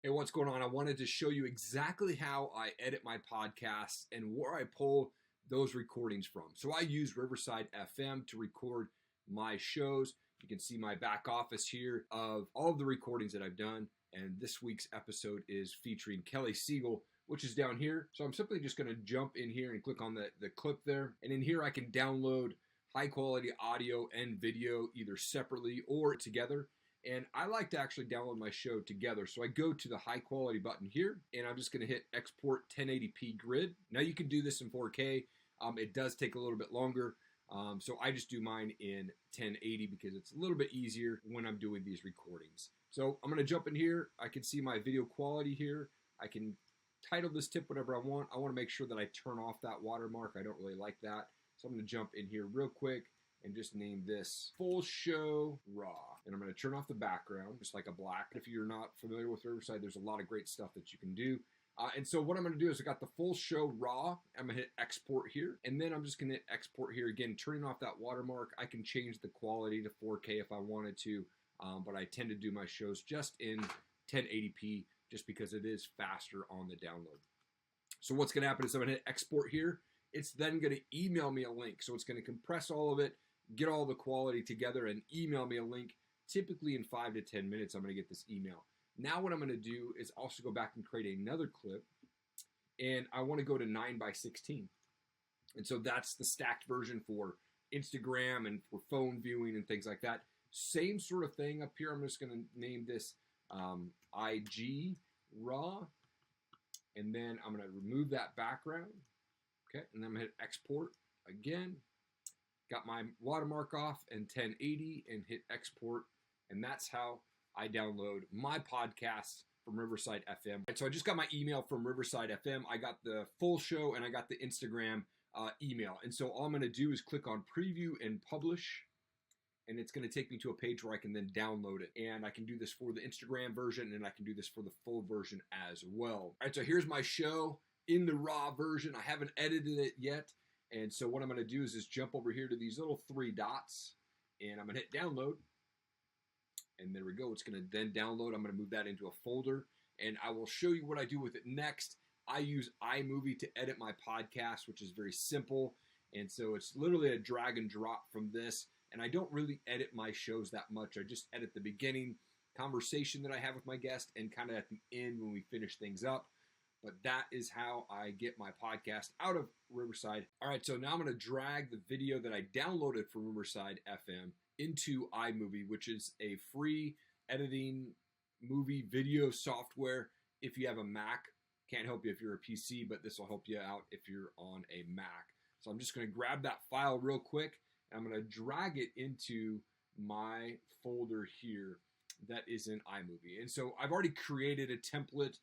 Hey, what's going on? I wanted to show you exactly how I edit my podcasts and where I pull those recordings from. So I use Riverside FM to record my shows. You can see my back office here of all of the recordings that I've done. And this week's episode is featuring Kelly Siegel, which is down here. So I'm simply just going to jump in here and click on the clip there. And in here I can download high quality audio and video either separately or together. And I like to actually download my show together. So I go to the high quality button here and I'm just going to hit export 1080p grid. Now you can do this in 4K. It does take a little bit longer. So I just do mine in 1080 because it's a little bit easier when I'm doing these recordings. So I'm going to jump in here. I can see my video quality here. I can title this tip whatever I want. I want to make sure that I turn off that watermark. I don't really like that. So I'm going to jump in here real quick and just name this Full Show Raw. And I'm going to turn off the background, just like a black. If you're not familiar with Riverside, there's a lot of great stuff that you can do. And so what I'm going to do is I got the Full Show Raw. I'm going to hit export here. And then I'm just going to hit export here. Again, turning off that watermark. I can change the quality to 4K if I wanted to. But I tend to do my shows just in 1080p just because it is faster on the download. So what's going to happen is I'm going to hit export here. It's then going to email me a link. So it's going to compress all of it, get all the quality together, and email me a link. Typically in 5 to 10 minutes, I'm going to get this email. Now what I'm going to do is also go back and create another clip, and I want to go to 9:16. And so that's the stacked version for Instagram and for phone viewing and things like that. Same sort of thing up here. I'm just going to name this IG Raw, and then I'm going to remove that background. Okay, and then I'm going to hit export again. Got my watermark off and 1080 and hit export. And that's how I download my podcasts from Riverside FM. So I just got my email from Riverside FM. I got the full show and I got the Instagram email. And so all I'm going to do is click on preview and publish. And it's going to take me to a page where I can then download it. And I can do this for the Instagram version and I can do this for the full version as well. All right, so here's my show in the raw version. I haven't edited it yet. And so what I'm going to do is just jump over here to these little 3 dots, and I'm going to hit download. And there we go. It's going to then download. I'm going to move that into a folder, and I will show you what I do with it next. I use iMovie to edit my podcast, which is very simple. And so it's literally a drag and drop from this. And I don't really edit my shows that much. I just edit the beginning conversation that I have with my guest and kind of at the end when we finish things up. But that is how I get my podcast out of Riverside. All right, so now I'm going to drag the video that I downloaded from Riverside FM into iMovie, which is a free editing movie video software if you have a Mac. Can't help you if you're a PC, but this will help you out if you're on a Mac. So I'm just going to grab that file real quick, and I'm going to drag it into my folder here that is in iMovie. And so I've already created a template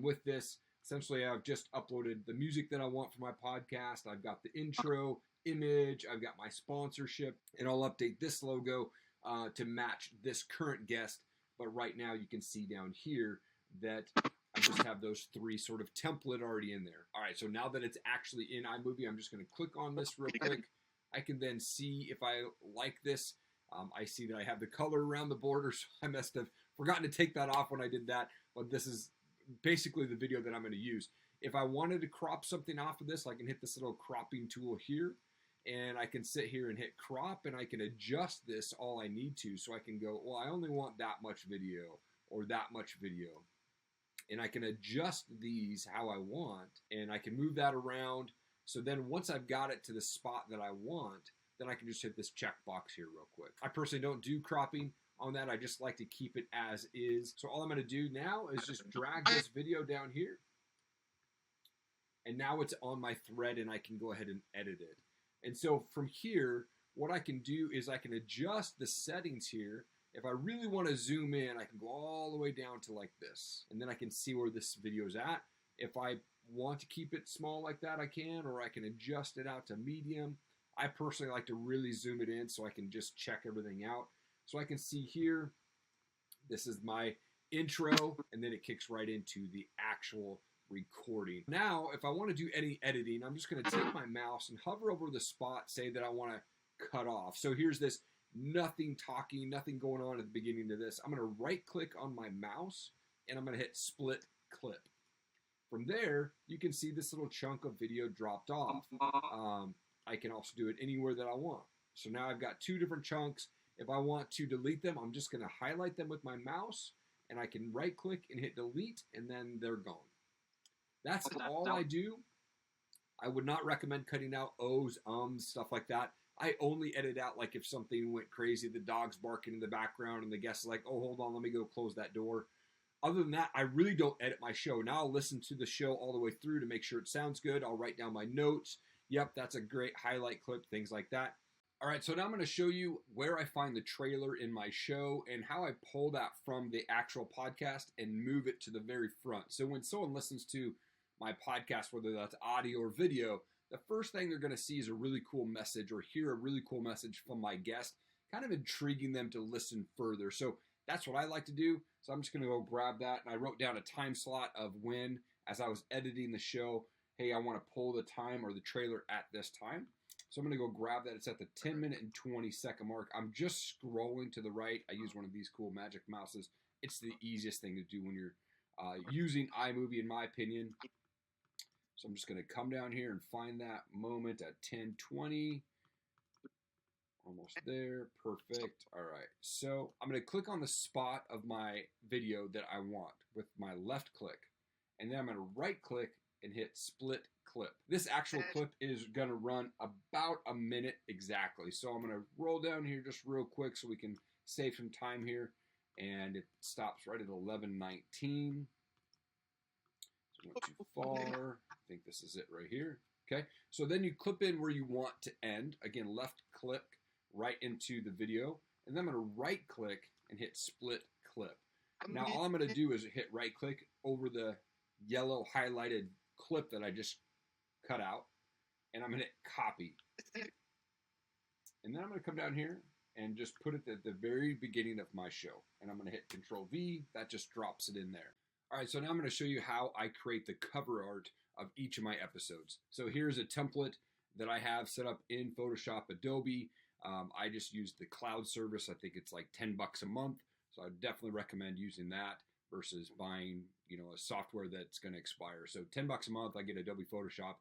with this. Essentially, I've just uploaded the music that I want for my podcast. I've got the intro image. I've got my sponsorship. And I'll update this logo to match this current guest. But right now, you can see down here that I just have those 3 sort of template already in there. All right, so now that it's actually in iMovie, I'm just going to click on this real quick. I can then see if I like this. I see that I have the color around the border, so I must have forgotten to take that off when I did that. But this is basically the video that I'm going to use. If I wanted to crop something off of this, I can hit this little cropping tool here, and I can sit here and hit crop, and I can adjust this all I need to. So I can go, well, I only want that much video or that much video. And I can adjust these how I want, and I can move that around. So then once I've got it to the spot that I want, then I can just hit this checkbox here real quick. I personally don't do cropping on that. I just like to keep it as is. So all I'm going to do now is just drag this video down here. And now it's on my thread and I can go ahead and edit it. And so from here, what I can do is I can adjust the settings here. If I really want to zoom in, I can go all the way down to like this. And then I can see where this video is at. If I want to keep it small like that, I can, or I can adjust it out to medium. I personally like to really zoom it in so I can just check everything out. So I can see here, this is my intro, and then it kicks right into the actual recording. Now, if I want to do any editing, I'm just going to take my mouse and hover over the spot, say that I want to cut off. So here's this nothing talking, nothing going on at the beginning of this. I'm going to right click on my mouse and I'm going to hit split clip. From there, you can see this little chunk of video dropped off. I can also do it anywhere that I want. So now I've got two different chunks. If I want to delete them, I'm just going to highlight them with my mouse, and I can right click and hit delete, and then they're gone. That's all I do. I would not recommend cutting out O's, ums, stuff like that. I only edit out like if something went crazy, the dog's barking in the background, and the guest is like, oh, hold on, let me go close that door. Other than that, I really don't edit my show. Now I'll listen to the show all the way through to make sure it sounds good. I'll write down my notes. Yep, that's a great highlight clip, things like that. All right, so now I'm going to show you where I find the trailer in my show and how I pull that from the actual podcast and move it to the very front. So when someone listens to my podcast, whether that's audio or video, the first thing they're going to see is a really cool message or hear a really cool message from my guest, kind of intriguing them to listen further. So that's what I like to do. So I'm just going to go grab that. And I wrote down a time slot of when, as I was editing the show, hey, I want to pull the time or the trailer at this time. So I'm going to go grab that. It's at the 10-minute and 20-second mark. I'm just scrolling to the right. I use one of these cool magic mouses. It's the easiest thing to do when you're using iMovie, in my opinion. So I'm just going to come down here and find that moment at 10:20. Almost there. Perfect. All right. So I'm going to click on the spot of my video that I want with my left click. And then I'm going to right click and hit split clip. This actual clip is going to run about a minute exactly. So I'm going to roll down here just real quick so we can save some time here. And it stops right at 11:19. So not too far. I think this is it right here. Okay. So then you clip in where you want to end. Again, left click right into the video. And then I'm going to right click and hit split clip. Now all I'm going to do is hit right click over the yellow highlighted clip that I just cut out, and I'm going to hit copy. And then I'm going to come down here and just put it at the very beginning of my show. And I'm going to hit Control V. That just drops it in there. All right, so now I'm going to show you how I create the cover art of each of my episodes. So here's a template that I have set up in Photoshop, Adobe. I just use the cloud service. I think it's like $10 a month. So I definitely recommend using that versus buying, a software that's going to expire. So $10 a month, I get Adobe Photoshop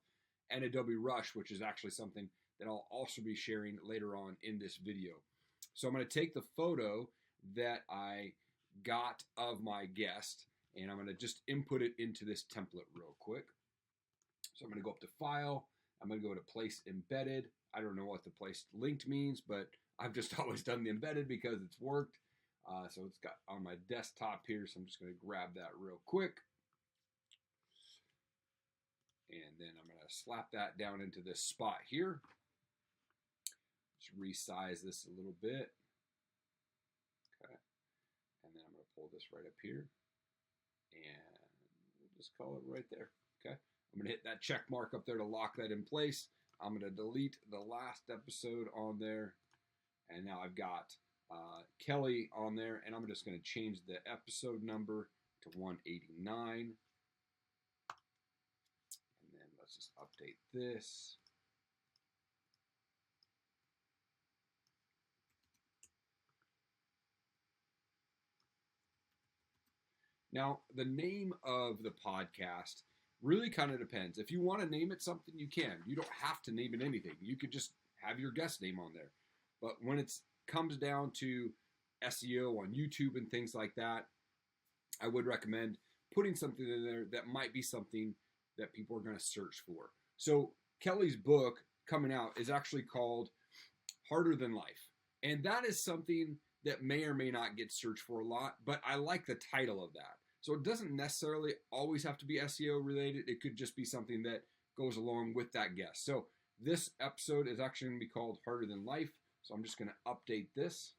and Adobe Rush, which is actually something that I'll also be sharing later on in this video. So I'm going to take the photo that I got of my guest, and I'm going to just input it into this template real quick. So I'm going to go up to File. I'm going to go to Place Embedded. I don't know what the place linked means, but I've just always done the embedded because it's worked. So it's got on my desktop here, so I'm just going to grab that real quick. And then I'm going to slap that down into this spot here. Just resize this a little bit. Okay. And then I'm going to pull this right up here. And we'll just call it right there. Okay. I'm going to hit that check mark up there to lock that in place. I'm going to delete the last episode on there. And now I've got Kelly on there, and I'm just going to change the episode number to 189. And then let's just update this. Now, the name of the podcast really kind of depends. If you want to name it something, you can. You don't have to name it anything. You could just have your guest name on there. But when it comes down to SEO on YouTube and things like that, I would recommend putting something in there that might be something that people are going to search for. So Kelly's book coming out is actually called Harder Than Life. And that is something that may or may not get searched for a lot, but I like the title of that. So it doesn't necessarily always have to be SEO related. It could just be something that goes along with that guest. So this episode is actually going to be called Harder Than Life. So I'm just going to update this.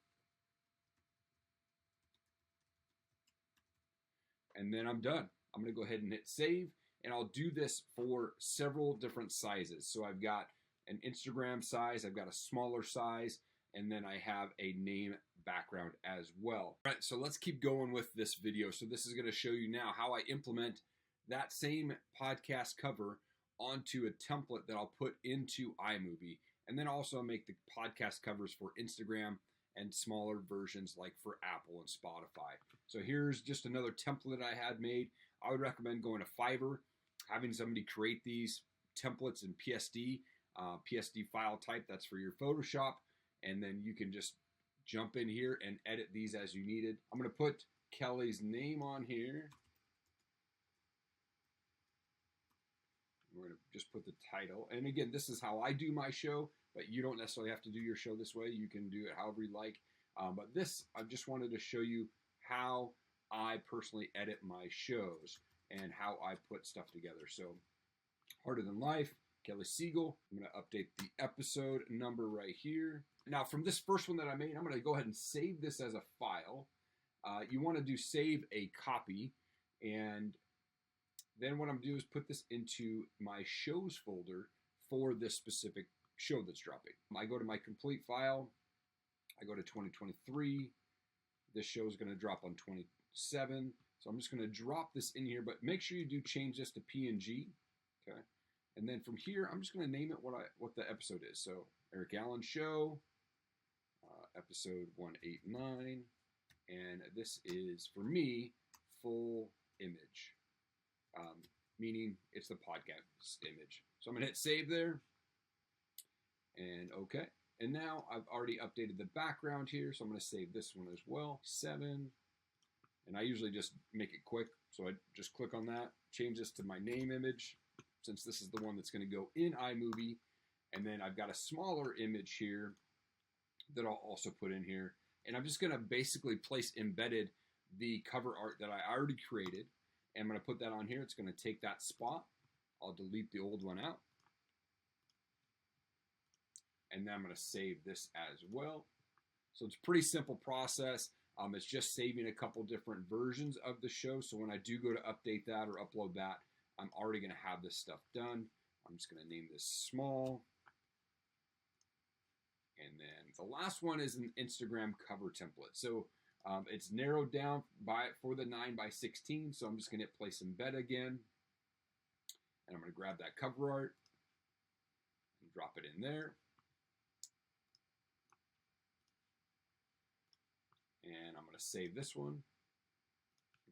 And then I'm done. I'm going to go ahead and hit save. And I'll do this for several different sizes. So I've got an Instagram size. I've got a smaller size. And then I have a name background as well. All right, so let's keep going with this video. So this is going to show you now how I implement that same podcast cover onto a template that I'll put into iMovie. And then also make the podcast covers for Instagram and smaller versions like for Apple and Spotify. So here's just another template I had made. I would recommend going to Fiverr, having somebody create these templates in PSD file type. That's for your Photoshop. And then you can just jump in here and edit these as you needed. I'm going to put Kelly's name on here. We're going to just put the title. And again, this is how I do my show, but you don't necessarily have to do your show this way. You can do it however you like. But this, I just wanted to show you how I personally edit my shows and how I put stuff together. So, Harder Than Life, Kelly Siegel. I'm going to update the episode number right here. Now, from this first one that I made, I'm going to go ahead and save this as a file. You want to do save a copy, and then what I'm going to do is put this into my shows folder for this specific show that's dropping. I go to my complete file. I go to 2023. This show is going to drop on 27. So I'm just going to drop this in here, but make sure you do change this to PNG. Okay. And then from here, I'm just going to name it what the episode is. So Erik Allen Show, episode 189. And this is, for me, full image. Meaning it's the podcast image. So I'm going to hit save there. And okay. And now I've already updated the background here. So I'm going to save this one as well. 7. And I usually just make it quick. So I just click on that. Change this to my name image, since this is the one that's going to go in iMovie. And then I've got a smaller image here that I'll also put in here. And I'm just going to basically place embedded the cover art that I already created. And I'm going to put that on here. It's going to take that spot. I'll delete the old one out. And then I'm going to save this as well. So it's a pretty simple process. It's just saving a couple different versions of the show. So when I do go to update that or upload that, I'm already going to have this stuff done. I'm just going to name this small. And then the last one is an Instagram cover template. So it's narrowed down for the 9x16. So I'm just going to hit place embed again. And I'm going to grab that cover art and drop it in there. And I'm going to save this one.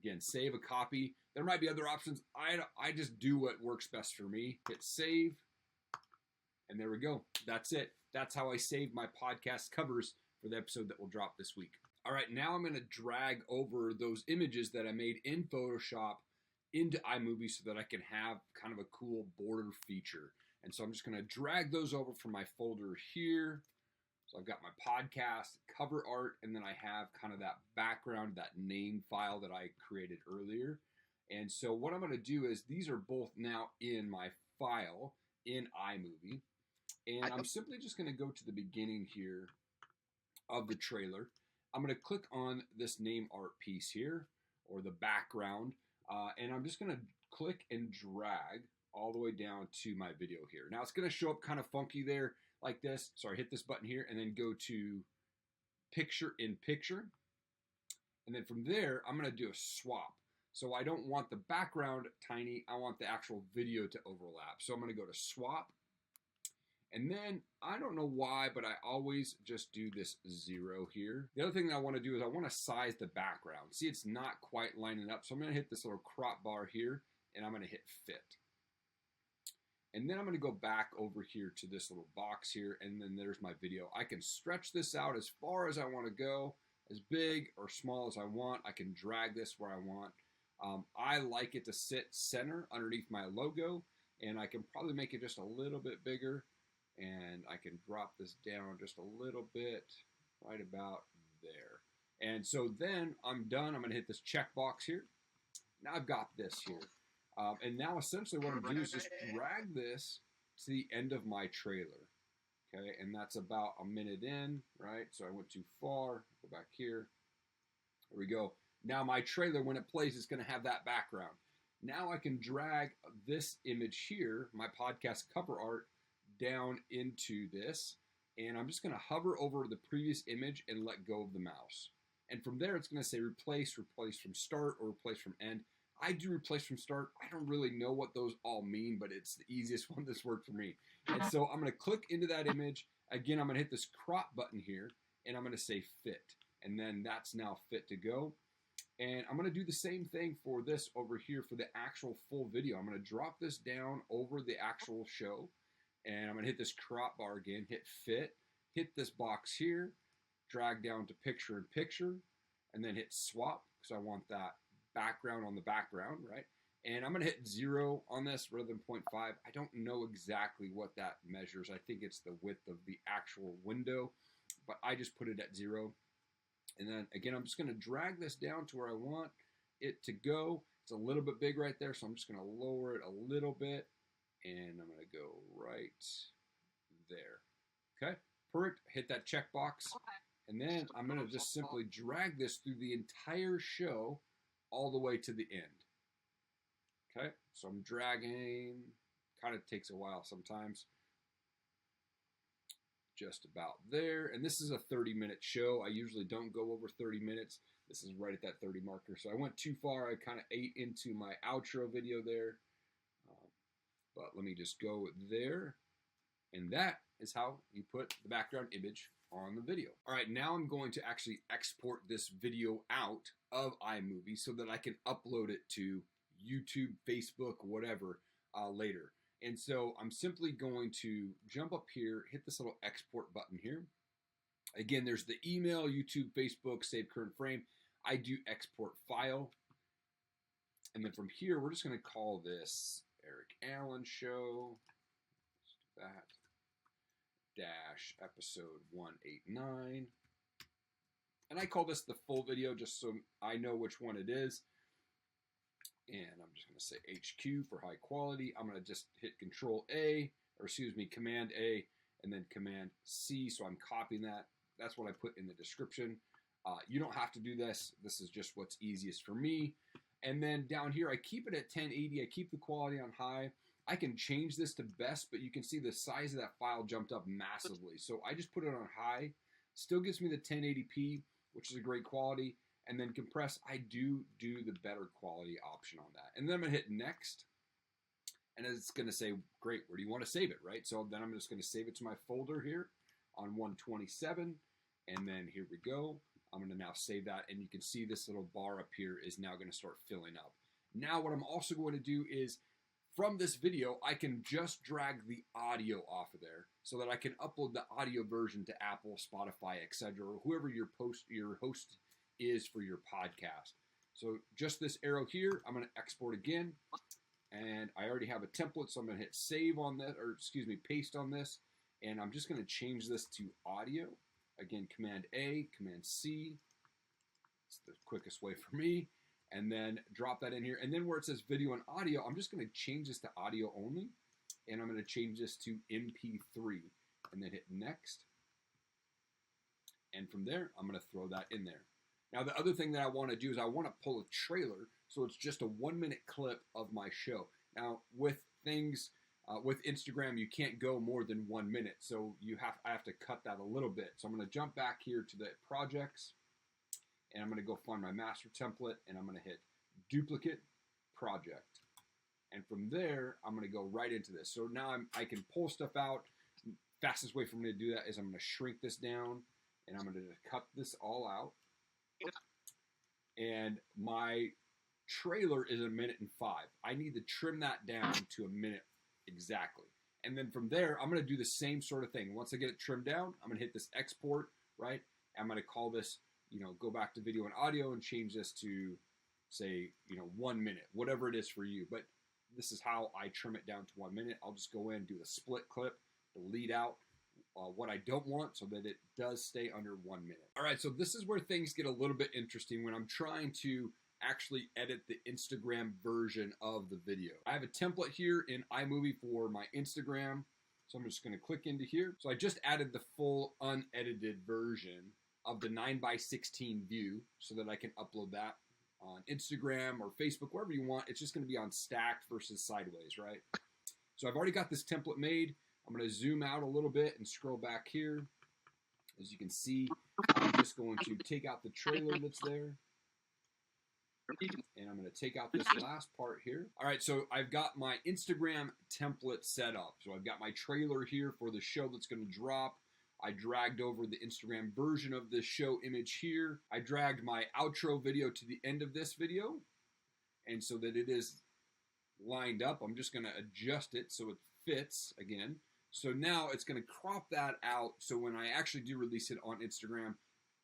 Again, save a copy. There might be other options. I just do what works best for me. Hit save. And there we go. That's it. That's how I save my podcast covers for the episode that will drop this week. All right, now I'm going to drag over those images that I made in Photoshop into iMovie so that I can have kind of a cool border feature. And so I'm just going to drag those over from my folder here. So I've got my podcast, cover art, and then I have kind of that background, that name file that I created earlier. And so what I'm going to do is these are both now in my file in iMovie. And I'm simply just going to go to the beginning here of the trailer. I'm going to click on this name art piece here, or the background, and I'm just going to click and drag all the way down to my video here. Now it's going to show up kind of funky there like this. So I hit this button here and then go to picture in picture. And then from there, I'm going to do a swap. So I don't want the background tiny. I want the actual video to overlap. So I'm going to go to swap. And then, I don't know why, but I always just do this 0 here. The other thing that I want to do is I want to size the background. See, it's not quite lining up. So I'm going to hit this little crop bar here, and I'm going to hit fit. And then I'm going to go back over here to this little box here, and then there's my video. I can stretch this out as far as I want to go, as big or small as I want. I can drag this where I want. I like it to sit center underneath my logo, and I can probably make it just a little bit bigger. And I can drop this down just a little bit, right about there. And so then I'm done. I'm going to hit this checkbox here. Now I've got this here. And now essentially what I'm going to do is just drag this to the end of my trailer. Okay, and that's about a minute in, right? So I went too far. Go back here. There we go. Now my trailer, when it plays, is going to have that background. Now I can drag this image here, my podcast cover art, down into this, and I'm just going to hover over the previous image and let go of the mouse. And from there, it's going to say replace from start, or replace from end. I do replace from start. I don't really know what those all mean, but it's the easiest one that's worked for me. And so I'm going to click into that image. Again, I'm going to hit this crop button here, and I'm going to say fit. And then that's now fit to go. And I'm going to do the same thing for this over here for the actual full video. I'm going to drop this down over the actual show. And I'm going to hit this crop bar again, hit fit, hit this box here, drag down to picture in picture, and then hit swap because I want that background on the background, right? And I'm going to hit 0 on this rather than 0.5. I don't know exactly what that measures. I think it's the width of the actual window, but I just put it at 0. And then again, I'm just going to drag this down to where I want it to go. It's a little bit big right there, so I'm just going to lower it a little bit. And I'm going to go right there. Okay, perfect. Hit that checkbox. And then I'm going to just simply drag this through the entire show all the way to the end. Okay, so I'm dragging. Kind of takes a while sometimes. Just about there. And this is a 30-minute show. I usually don't go over 30 minutes. This is right at that 30 marker. So I went too far. I kind of ate into my outro video there. But let me just go there. And that is how you put the background image on the video. All right, now I'm going to actually export this video out of iMovie so that I can upload it to YouTube, Facebook, whatever, later. And so I'm simply going to jump up here, hit this little export button here. Again, there's the email, YouTube, Facebook, save current frame. I do export file. And then from here, we're just going to call this Erik Allen Show. Let's do that. Dash episode 189. And I call this the full video just so I know which one it is. And I'm just going to say HQ for high quality. I'm going to just hit Control A, or excuse me, Command A, and then Command C. So I'm copying that. That's what I put in the description. You don't have to do this. This is just what's easiest for me. And then down here, I keep it at 1080. I keep the quality on high. I can change this to best, but you can see the size of that file jumped up massively. So I just put it on high. Still gives me the 1080p, which is a great quality. And then compress, I do the better quality option on that. And then I'm going to hit next. And it's going to say, great, where do you want to save it, right? So then I'm just going to save it to my folder here on 127. And then here we go. I'm going to now save that. And you can see this little bar up here is now going to start filling up. Now what I'm also going to do is, from this video, I can just drag the audio off of there so that I can upload the audio version to Apple, Spotify, etc., or whoever your host is for your podcast. So just this arrow here, I'm going to export again, and I already have a template, so I'm going to hit save on that, or excuse me, paste on this, and I'm just going to change this to audio. Again, Command A, Command C. It's the quickest way for me. And then drop that in here. And then where it says video and audio, I'm just going to change this to audio only, and I'm going to change this to MP3, and then hit next. And from there, I'm going to throw that in there. Now, the other thing that I want to do is I want to pull a trailer, so it's just a 1-minute clip of my show. Now, with things, with Instagram, you can't go more than 1 minute, so I have to cut that a little bit. So I'm going to jump back here to the projects, and I'm going to go find my master template, and I'm going to hit duplicate project. And from there, I'm going to go right into this. So now I can pull stuff out. Fastest way for me to do that is I'm going to shrink this down, and I'm going to cut this all out. And my trailer is 1:05 minutes. I need to trim that down to 1 minute exactly. And then from there, I'm going to do the same sort of thing. Once I get it trimmed down, I'm going to hit this export, right? I'm going to call this, go back to video and audio and change this to, say, 1 minute, whatever it is for you. But this is how I trim it down to 1 minute. I'll just go in, do the split clip, delete out what I don't want so that it does stay under 1 minute. All right, so this is where things get a little bit interesting when I'm trying to actually edit the Instagram version of the video. I have a template here in iMovie for my Instagram, so I'm just going to click into here. So I just added the full unedited version of the 9:16 view so that I can upload that on Instagram or Facebook, wherever you want. It's just going to be on stacked versus sideways, right? So I've already got this template made. I'm going to zoom out a little bit and scroll back here. As you can see, I'm just going to take out the trailer that's there. And I'm going to take out this last part here. All right, so I've got my Instagram template set up. So I've got my trailer here for the show that's going to drop I dragged over the Instagram version of this show image here. I dragged my outro video to the end of this video, and so that it is lined up, I'm just going to adjust it so it fits again. So now it's going to crop that out, so when I actually do release it on Instagram,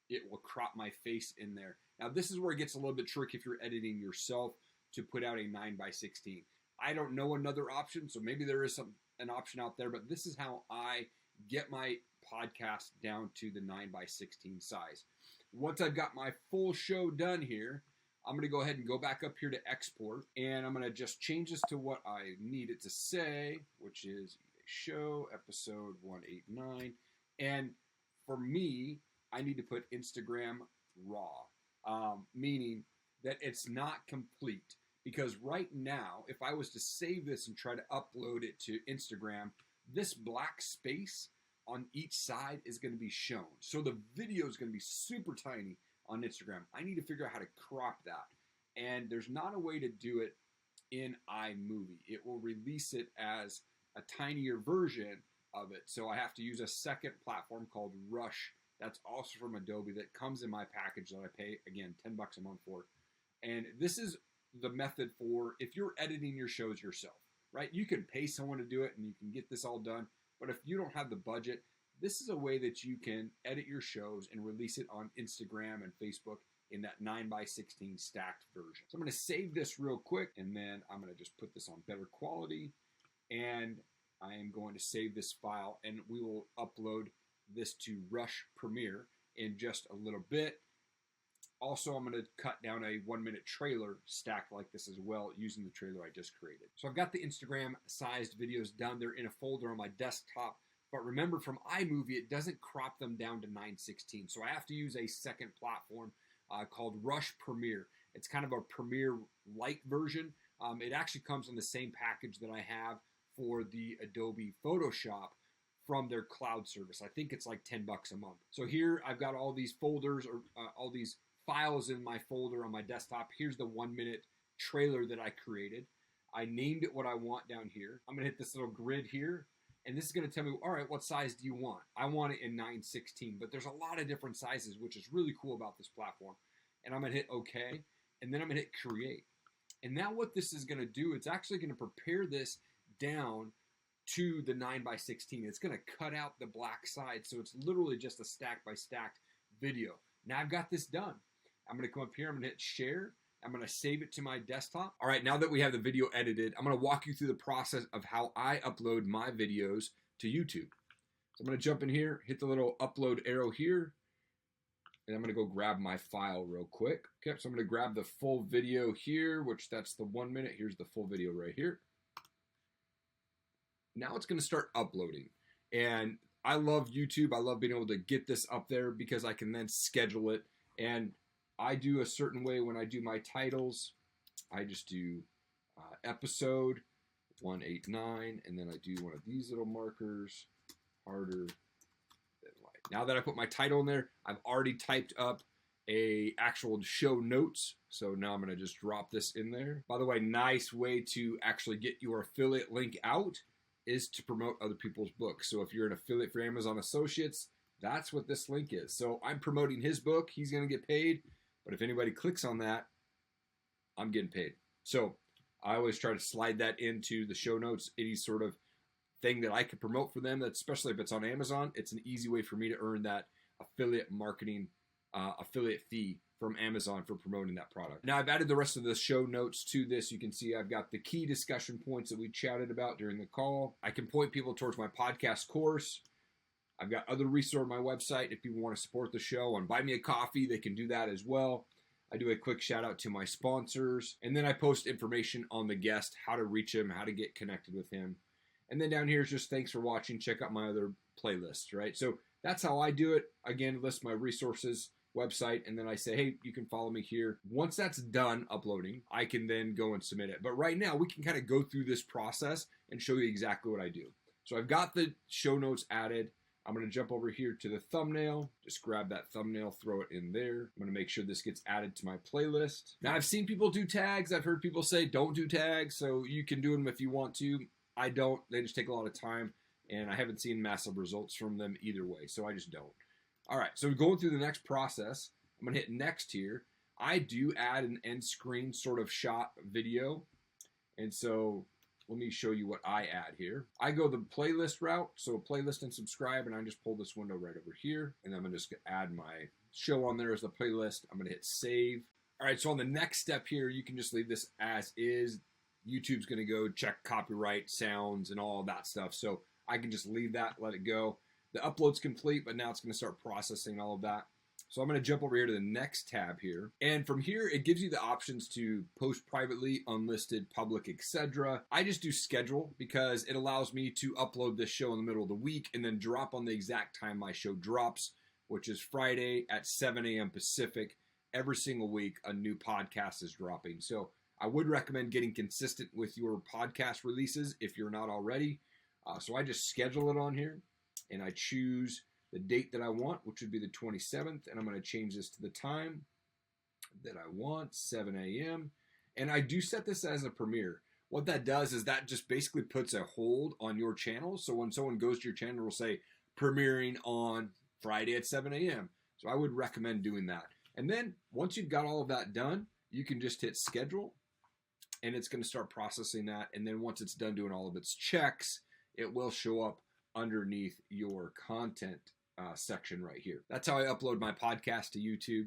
it will crop my face in there. Now this is where it gets a little bit tricky if you're editing yourself to put out a 9:16. I don't know another option, so maybe there is an option out there, but this is how I get my podcast down to the 9:16 size. Once I've got my full show done here, I'm going to go ahead and go back up here to export, and I'm going to just change this to what I need it to say, which is show episode 189. And for me, I need to put Instagram raw, meaning that it's not complete. Because right now, if I was to save this and try to upload it to Instagram, this black space on each side is going to be shown. So the video is going to be super tiny on Instagram. I need to figure out how to crop that. And there's not a way to do it in iMovie. It will release it as a tinier version of it. So I have to use a second platform called Rush. That's also from Adobe, that comes in my package that I pay, again, $10 a month for. And this is the method for if you're editing your shows yourself, right? You can pay someone to do it and you can get this all done. But if you don't have the budget, this is a way that you can edit your shows and release it on Instagram and Facebook in that 9:16 stacked version. So I'm going to save this real quick, and then I'm going to just put this on better quality, and I am going to save this file, and we will upload this to Rush Premiere in just a little bit. Also, I'm going to cut down a 1-minute trailer stacked like this as well using the trailer I just created. So I've got the Instagram sized videos down there in a folder on my desktop. But remember, from iMovie, it doesn't crop them down to 9:16. So I have to use a second platform called Rush Premiere. It's kind of a Premiere-like version. It actually comes on the same package that I have for the Adobe Photoshop from their cloud service. I think it's like $10 a month. So here I've got all these folders, or all these files in my folder on my desktop. Here's the 1-minute trailer that I created. I named it what I want down here. I'm going to hit this little grid here. And this is going to tell me, all right, what size do you want? I want it in 9:16, but there's a lot of different sizes, which is really cool about this platform. And I'm going to hit OK, and then I'm going to hit Create. And now what this is going to do, it's actually going to prepare this down to the 9:16. It's going to cut out the black side, so it's literally just a stack by stacked video. Now I've got this done. I'm going to come up here, I'm going to hit Share. I'm going to save it to my desktop. All right, now that we have the video edited, I'm going to walk you through the process of how I upload my videos to YouTube. So I'm going to jump in here, hit the little upload arrow here, and I'm going to go grab my file real quick. Okay, so I'm going to grab the full video here, which that's the 1 minute. Here's the full video right here. Now it's going to start uploading. And I love YouTube. I love being able to get this up there because I can then schedule it. And I do a certain way when I do my titles. I just do episode 189, and then I do one of these little markers, harder than light. Now that I put my title in there, I've already typed up a actual show notes. So now I'm going to just drop this in there. By the way, nice way to actually get your affiliate link out is to promote other people's books. So if you're an affiliate for Amazon Associates, that's what this link is. So I'm promoting his book. He's going to get paid. But if anybody clicks on that, I'm getting paid. So I always try to slide that into the show notes, any sort of thing that I could promote for them, that especially if it's on Amazon, it's an easy way for me to earn that affiliate marketing, affiliate fee from Amazon for promoting that product. Now I've added the rest of the show notes to this. You can see I've got the key discussion points that we chatted about during the call. I can point people towards my podcast course. I've got other resources on my website. If people want to support the show on Buy Me a Coffee, they can do that as well. I do a quick shout out to my sponsors. And then I post information on the guest, how to reach him, how to get connected with him. And then down here is just thanks for watching. Check out my other playlists, right? So that's how I do it. Again, list my resources, website, and then I say, hey, you can follow me here. Once that's done uploading, I can then go and submit it. But right now, we can kind of go through this process and show you exactly what I do. So I've got the show notes added. I'm going to jump over here to the thumbnail, just grab that thumbnail, throw it in there. I'm going to make sure this gets added to my playlist. Now, I've seen people do tags. I've heard people say don't do tags, so you can do them if you want to. I don't. They just take a lot of time. and I haven't seen massive results from them either way, so I just don't. All right, so going through the next process, I'm going to hit next here. I do add an end screen sort of shot video, and so let me show you what I add here. I go the playlist route, so playlist and subscribe, and I just pull this window right over here, and I'm just going to add my show on there as the playlist. I'm going to hit save. All right, so on the next step here, you can just leave this as is. YouTube's going to go check copyright, sounds, and all of that stuff, so I can just leave that, let it go. The upload's complete, but now it's going to start processing all of that. So I'm going to jump over here to the next tab here. And from here, it gives you the options to post privately, unlisted, public, etc. I just do schedule because it allows me to upload this show in the middle of the week and then drop on the exact time my show drops, which is Friday at 7 a.m. Pacific. Every single week, a new podcast is dropping. So I would recommend getting consistent with your podcast releases if you're not already. So I just schedule it on here, and I choose the date that I want, which would be the 27th, and I'm going to change this to the time that I want, 7 a.m. And I do set this as a premiere. What that does is that just basically puts a hold on your channel. So when someone goes to your channel, it will say premiering on Friday at 7 a.m. So I would recommend doing that. And then once you've got all of that done, you can just hit schedule, and it's going to start processing that. And then once it's done doing all of its checks, it will show up underneath your content section right here. That's how I upload my podcast to YouTube.